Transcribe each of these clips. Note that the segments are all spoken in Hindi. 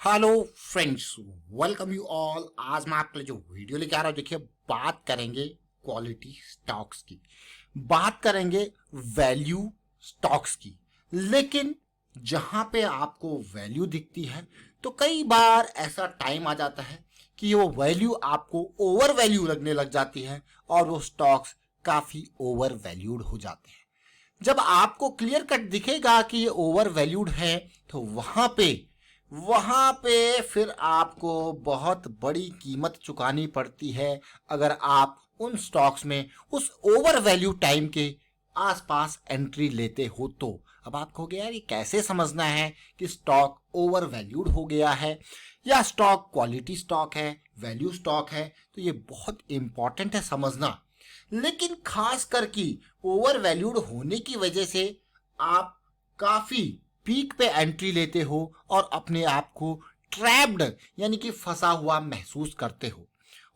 Hello friends, welcome you all. आज मैं आपके लिए जो वीडियो लेके आ रहा हूँ, देखिए बात करेंगे क्वालिटी स्टॉक्स की, बात करेंगे वैल्यू स्टॉक्स की। लेकिन जहां पे आपको वैल्यू दिखती है तो कई बार ऐसा टाइम आ जाता है कि वो वैल्यू आपको ओवर वैल्यू लगने लग जाती है और वो स्टॉक्स काफी ओवर वैल्यूड हो जाते हैं। जब आपको क्लियर कट दिखेगा कि ये ओवर वैल्यूड है तो वहां पे फिर आपको बहुत बड़ी कीमत चुकानी पड़ती है अगर आप उन स्टॉक्स में उस ओवर वैल्यू टाइम के आसपास एंट्री लेते हो तो। अब आप कहोगे यार ये कैसे समझना है कि स्टॉक ओवर वैल्यूड हो गया है या स्टॉक क्वालिटी स्टॉक है, वैल्यू स्टॉक है। तो ये बहुत इंपॉर्टेंट है समझना। लेकिन खास करके ओवर वैल्यूड होने की वजह से आप काफी पीक पे एंट्री लेते हो और अपने आप को ट्रैप्ड यानी कि फंसा हुआ महसूस करते हो।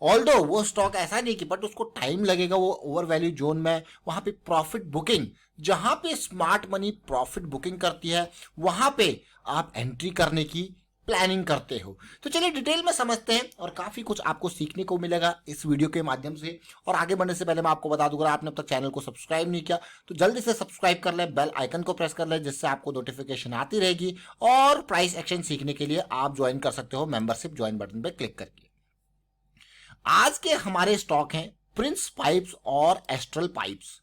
ऑल्दो वो स्टॉक ऐसा नहीं कि बट उसको टाइम लगेगा वो ओवर वैल्यू जोन में, वहां पे प्रॉफिट बुकिंग, जहां पे स्मार्ट मनी प्रॉफिट बुकिंग करती है वहां पे आप एंट्री करने की प्लानिंग करते हो। तो चलिए डिटेल में समझते हैं और काफी कुछ आपको सीखने को मिलेगा इस वीडियो के माध्यम से। और आगे बढ़ने से पहले मैं आपको बता दूं, अगर आपने अब तक चैनल को सब्सक्राइब नहीं किया तो जल्दी से सब्सक्राइब कर लें, बेल आइकन को प्रेस कर लें जिससे आपको नोटिफिकेशन आती रहेगी। और प्राइस एक्शन सीखने के लिए आप ज्वाइन कर सकते हो मेंबरशिप ज्वाइन बटन पर क्लिक करके। आज के हमारे स्टॉक हैं प्रिंस पाइप्स और एस्ट्रल पाइप्स।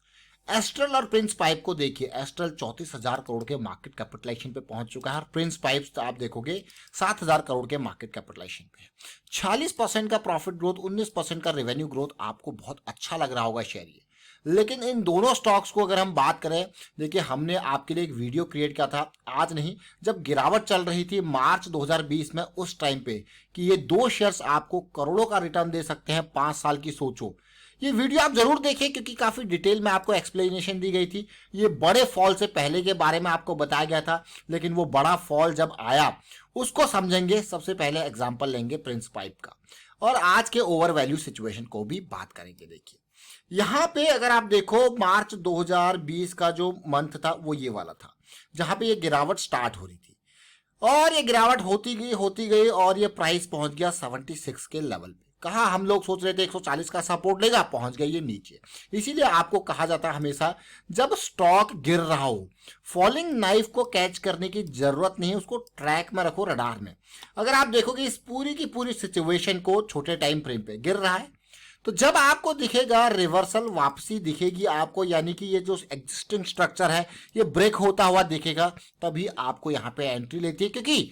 एस्ट्रल और प्रिंस पाइप को देखिए, एस्ट्रल 34,000 करोड़ के मार्केट कैपिटलाइजेशन पे पहुंच चुका है और प्रिंस पाइप्स तो आप देखोगे 7,000 करोड़ के मार्केट कैपिटलाइजेशन पे है। 46% का प्रॉफिट ग्रोथ, 19% का रेवेन्यू ग्रोथ आपको बहुत अच्छा लग रहा होगा शेयर ये। लेकिन इन दोनों स्टॉक्स को अगर हम बात करें, देखिए हमने आपके लिए एक वीडियो क्रिएट किया था, आज नहीं जब गिरावट चल रही थी मार्च 2020 में, उस टाइम पे कि ये दो शेयर्स आपको करोड़ों का रिटर्न दे सकते हैं 5 साल की सोचो। ये वीडियो आप जरूर देखिए क्योंकि काफी डिटेल में आपको एक्सप्लेनेशन दी गई थी। ये बड़े फॉल से पहले के बारे में आपको बताया गया था, लेकिन वो बड़ा फॉल जब आया उसको समझेंगे। सबसे पहले एग्जांपल लेंगे प्रिंस पाइप का और आज के ओवर वैल्यू सिचुएशन को भी बात करेंगे। देखिए यहां पे अगर आप देखो मार्च 2020 का जो मंथ था वो ये वाला था जहां पे ये गिरावट स्टार्ट हो रही थी और ये गिरावट होती गई और ये प्राइस पहुंच गया 76 के लेवल पे। कहा हम लोग सोच रहे थे 140 का सपोर्ट लेगा, पहुंच गई ये नीचे। इसीलिए आपको कहा जाता है हमेशा जब स्टॉक गिर रहा हो फॉलिंग नाइफ को कैच करने की जरूरत नहीं, उसको ट्रैक में रखो, रडार में। अगर आप देखोगे इस पूरी की पूरी सिचुएशन को छोटे टाइम फ्रेम पे गिर रहा है तो जब आपको दिखेगा रिवर्सल वापसी दिखेगी आपको, यानी कि ये जो एग्जिस्टिंग स्ट्रक्चर है ये ब्रेक होता हुआ दिखेगा, तभी आपको यहां पे एंट्री लेती है। क्योंकि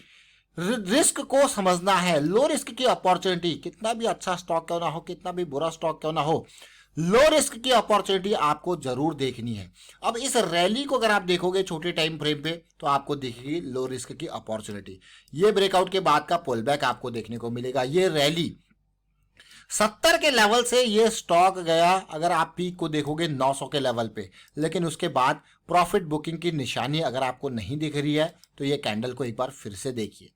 रिस्क को समझना है, लो रिस्क की अपॉर्चुनिटी, कितना भी अच्छा स्टॉक क्यों ना हो, कितना भी बुरा स्टॉक क्यों ना हो, लो रिस्क की अपॉर्चुनिटी आपको जरूर देखनी है। अब इस रैली को अगर आप देखोगे छोटे टाइम फ्रेम पे तो आपको दिखेगी लो रिस्क की अपॉर्चुनिटी। ये ब्रेकआउट के बाद का पुल बैक आपको देखने को मिलेगा। ये रैली 70 के लेवल से ये स्टॉक गया, अगर आप पीक को देखोगे 900 के लेवल पे, लेकिन उसके बाद प्रॉफिट बुकिंग की निशानी अगर आपको नहीं दिख रही है तो ये कैंडल को एक बार फिर से देखिए।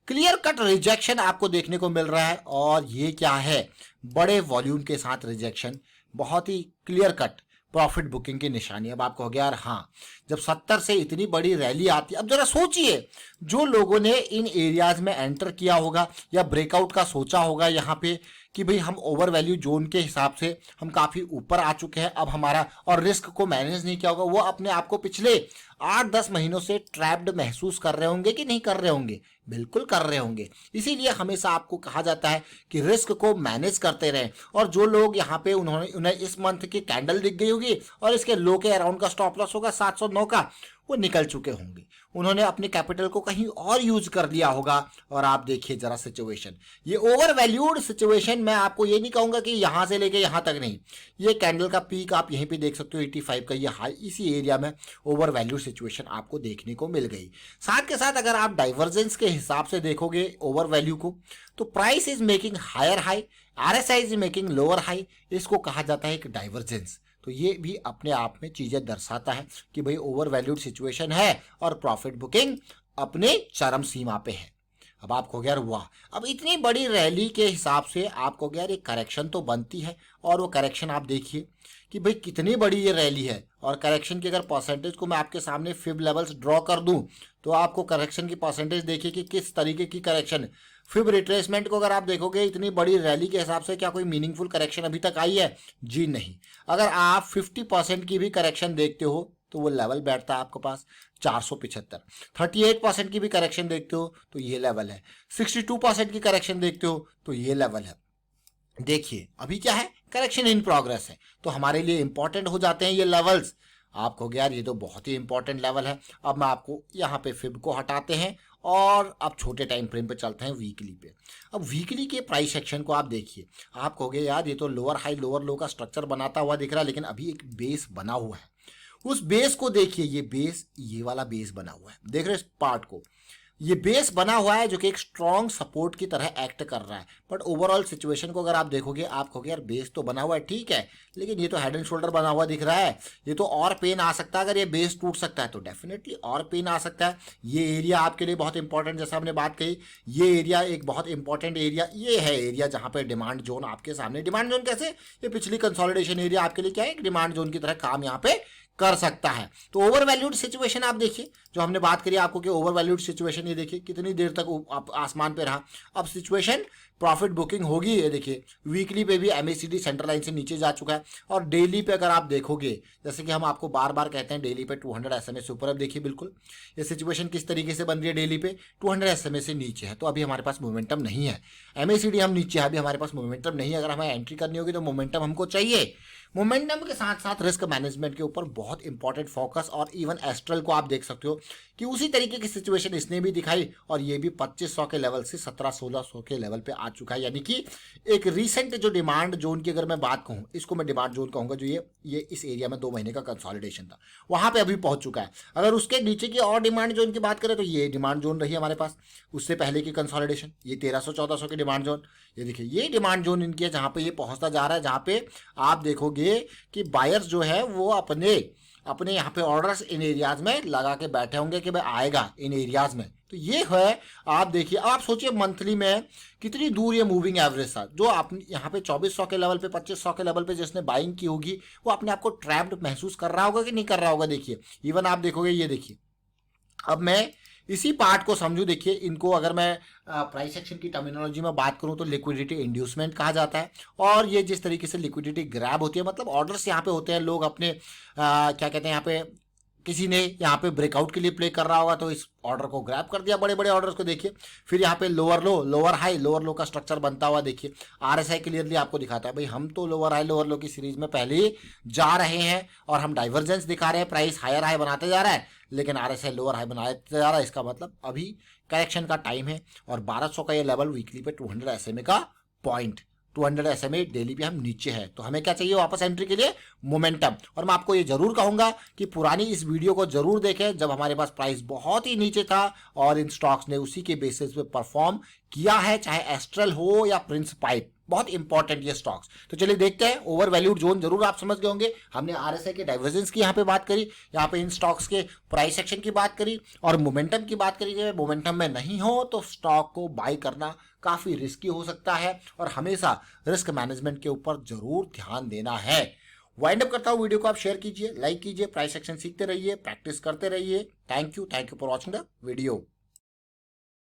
क्लियर कट रिजेक्शन आपको देखने को मिल रहा है और ये क्या है, बड़े वॉल्यूम के साथ रिजेक्शन, बहुत ही क्लियर कट प्रॉफिट बुकिंग की निशानी। अब आप कहोगे यार हाँ, जब 70 से इतनी बड़ी रैली आती है, अब जरा सोचिए जो लोगों ने इन एरियाज में एंटर किया होगा या ब्रेकआउट का सोचा होगा यहाँ पे कि भाई हम ओवर वैल्यू जोन के हिसाब से हम काफी ऊपर आ चुके हैं, अब हमारा, और रिस्क को मैनेज नहीं किया होगा, वो अपने आप को पिछले 8-10 महीनों से ट्रैप्ड महसूस कर रहे होंगे कि नहीं कर रहे होंगे? बिल्कुल कर रहे होंगे। इसीलिए हमेशा आपको कहा जाता है कि रिस्क को मैनेज करते रहें। और जो लोग यहाँ पे उन्हें इस मंथ की कैंडल दिख गई होगी और इसके लो के अराउंड का स्टॉप लॉस होगा 709 का, वो निकल चुके होंगे, उन्होंने अपने कैपिटल को कहीं और यूज कर लिया होगा। और आप देखिए जरा सिचुएशन, ये ओवर वैल्यूड सिचुएशन, मैं आपको ये नहीं कहूंगा कि यहां से लेके यहां तक नहीं, ये कैंडल का पीक आप यहीं पे देख सकते हो 85 का, ये हाई, इसी एरिया में ओवर वैल्यूड सिचुएशन आपको देखने को मिल गई। साथ के साथ अगर आप डाइवर्जेंस के हिसाब से देखोगे ओवर वैल्यू को तो price is making higher high, RSI is making lower high, इसको कहा जाता है एक डाइवर्जेंस। तो ये भी अपने आप में चीजें दर्शाता है कि भाई ओवर वैल्यूड सिचुएशन है और प्रॉफिट बुकिंग अपने चरम सीमा पे है। अब आप कहोगे यार वाह, अब इतनी बड़ी रैली के हिसाब से आप कहोगे यार एक करेक्शन तो बनती है, और वो करेक्शन आप देखिए कि भाई कितनी बड़ी ये रैली है। और करेक्शन की अगर परसेंटेज को मैं आपके सामने फिब लेवल्स ड्रॉ कर दूं तो आपको करेक्शन की परसेंटेज देखिए कि किस तरीके की करेक्शन। फिब रिट्रेसमेंट को अगर आप देखोगे इतनी बड़ी रैली के हिसाब से क्या कोई मीनिंगफुल करेक्शन अभी तक आई है? जी नहीं। अगर आप 50% की भी करेक्शन देखते हो तो वो लेवल बैठता है आपके पास 475। 38% की भी करेक्शन देखते हो तो ये लेवल है। 62% की करेक्शन देखते हो तो ये लेवल है। देखिए अभी क्या है, करेक्शन इन प्रोग्रेस है, तो हमारे लिए इंपॉर्टेंट हो जाते हैं ये लेवल्स। आप कहोगे यार ये तो बहुत ही इंपॉर्टेंट लेवल है। अब मैं आपको यहाँ पे फिब को हटाते हैं और अब छोटे टाइम फ्रेम पे चलते हैं वीकली पे। अब वीकली के प्राइस सेक्शन को आप देखिए, आप कहोगे यार ये तो लोअर हाई लोअर लो का स्ट्रक्चर बनाता हुआ दिख रहा है, लेकिन अभी एक बेस बना हुआ है। उस बेस को देखिए, ये बेस, ये वाला बेस बना हुआ है, देख रहे हैं इस पार्ट को, ये बेस बना हुआ है जो कि एक स्ट्रॉन्ग सपोर्ट की तरह एक्ट कर रहा है। बट ओवरऑल सिचुएशन को अगर आप देखोगे, आप कहोगे यार बेस तो बना हुआ है ठीक है, लेकिन ये तो हेड एंड शोल्डर बना हुआ दिख रहा है, ये तो और पेन आ सकता है। अगर ये बेस टूट सकता है तो डेफिनेटली और पेन आ सकता है। ये एरिया आपके लिए बहुत इंपॉर्टेंट, जैसा हमने बात कही, ये एरिया एक बहुत इंपॉर्टेंट एरिया, ये है एरिया जहां पे डिमांड जोन आपके सामने। डिमांड जोन कैसे? ये पिछली कंसोलिडेशन एरिया आपके लिए क्या है, एक डिमांड जोन की तरह काम यहाँ पे कर सकता है। तो ओवर वैल्यूड सिचुएशन आप देखिए, जो हमने बात करी आपको कि ओवर वैल्यूड सिचुएशन, ये देखिए कितनी देर तक आप आसमान पे रहा। अब सिचुएशन प्रॉफिट बुकिंग होगी, ये देखिए वीकली पे भी एमएसीडी सेंटर लाइन से नीचे जा चुका है, और डेली पे अगर आप देखोगे, जैसे कि हम आपको बार बार कहते हैं डेली पे 200 SMA से ऊपर। अब देखिए बिल्कुल ये सिचुएशन किस तरीके से बन रही है, डेली पे 200 SMA से नीचे है, तो अभी हमारे पास मोमेंटम नहीं है। एमएसीडी हम नीचे है, अभी हमारे पास मोमेंटम नहीं है। अगर हमें एंट्री करनी होगी तो मोमेंटम हमको चाहिए। मोमेंटम के साथ साथ रिस्क मैनेजमेंट के ऊपर बहुत इंपॉर्टेंट फोकस, और इवन एस्ट्रल को आप देख सकते हो कि उसी तरीके की सिचुएशन इसने भी दिखाई, और ये भी 2500 के लेवल से 1700-1600 के लेवल पे आ चुका है। यानी कि एक रीसेंट जो डिमांड जोन की अगर मैं बात कहूँ, इसको मैं डिमांड जोन कहूँगा, जो ये इस एरिया में 2 महीने का कंसोलिडेशन था, वहां पे अभी पहुंच चुका है। अगर उसके नीचे की और डिमांड जोन की बात करें तो ये डिमांड जोन रही हमारे पास उससे पहले की कंसोलिडेशन, ये 1300-1400 की डिमांड जोन। ये देखिए ये डिमांड जोन इनकी है, जहां पे ये पहुंचता जा रहा है, जहां पे आप देखोगे कि बायर्स जो है वो अपने यहाँ पे ऑर्डर्स इन एरियाज में लगा के बैठे होंगे कि भाई आएगा इन एरियाज में। तो ये है, आप देखिए, आप सोचिए मंथली में कितनी दूर ये मूविंग एवरेज था। जो आप यहाँ पे 2400 के लेवल पे, 2500 के लेवल पे जिसने बाइंग की होगी, वो अपने आप को ट्रैप्ड महसूस कर रहा होगा कि नहीं कर रहा होगा। देखिए इवन आप देखोगे, ये देखिए, अब मैं इसी पार्ट को समझू। देखिए इनको अगर मैं प्राइस एक्शन की टर्मिनोलॉजी में बात करूं तो लिक्विडिटी इंड्यूसमेंट कहा जाता है। और ये जिस तरीके से लिक्विडिटी ग्रैब होती है, मतलब ऑर्डर्स यहाँ पे होते हैं, लोग अपने क्या कहते हैं, यहाँ पे किसी ने यहाँ पे ब्रेकआउट के लिए प्ले कर रहा होगा, तो इस ऑर्डर को ग्रैब कर दिया, बड़े बड़े ऑर्डर्स को देखिए। फिर यहाँ पे लोअर लो, लोअर हाई, लोअर लो का स्ट्रक्चर बनता हुआ देखिए। आरएसआई क्लियरली आपको दिखाता है भाई हम तो लोअर हाई लोअर लो की सीरीज में पहले ही जा रहे हैं, और हम डाइवर्जेंस दिखा रहे हैं, प्राइस हायर हाई बनाते जा रहा है, लेकिन आरएसआई लोअर हाई बनाते जा रहा है। इसका मतलब अभी करेक्शन का टाइम है, और 1200 का ये लेवल वीकली पे 200 SMA का पॉइंट, 200 SMA डेली पे हम नीचे है। तो हमें क्या चाहिए वापस एंट्री के लिए? मोमेंटम। और मैं आपको ये जरूर कहूंगा कि पुरानी इस वीडियो को जरूर देखें, जब हमारे पास प्राइस बहुत ही नीचे था और इन स्टॉक्स ने उसी के बेसिस पे परफॉर्म किया है, चाहे एस्ट्रल हो या प्रिंस पाइप, बहुत इंपॉर्टेंट ये स्टॉक्स। तो चलिए देखते हैं। ओवर वैल्यूड जोन जरूर आप समझ गए होंगे। हमने आरएसआई के डाइवर्जेंस की यहाँ पे बात करी, यहाँ पे इन स्टॉक्स के प्राइस एक्शन की बात करी, और मोमेंटम की बात करी। जब मोमेंटम में नहीं हो तो स्टॉक को बाय करना काफी रिस्की हो सकता है, और हमेशा रिस्क मैनेजमेंट के ऊपर जरूर ध्यान देना है। वाइंड अप करता हूँ वीडियो को, आप शेयर कीजिए, लाइक कीजिए, प्राइस एक्शन सीखते रहिए, प्रैक्टिस करते रहिए। Thank you for watching the video.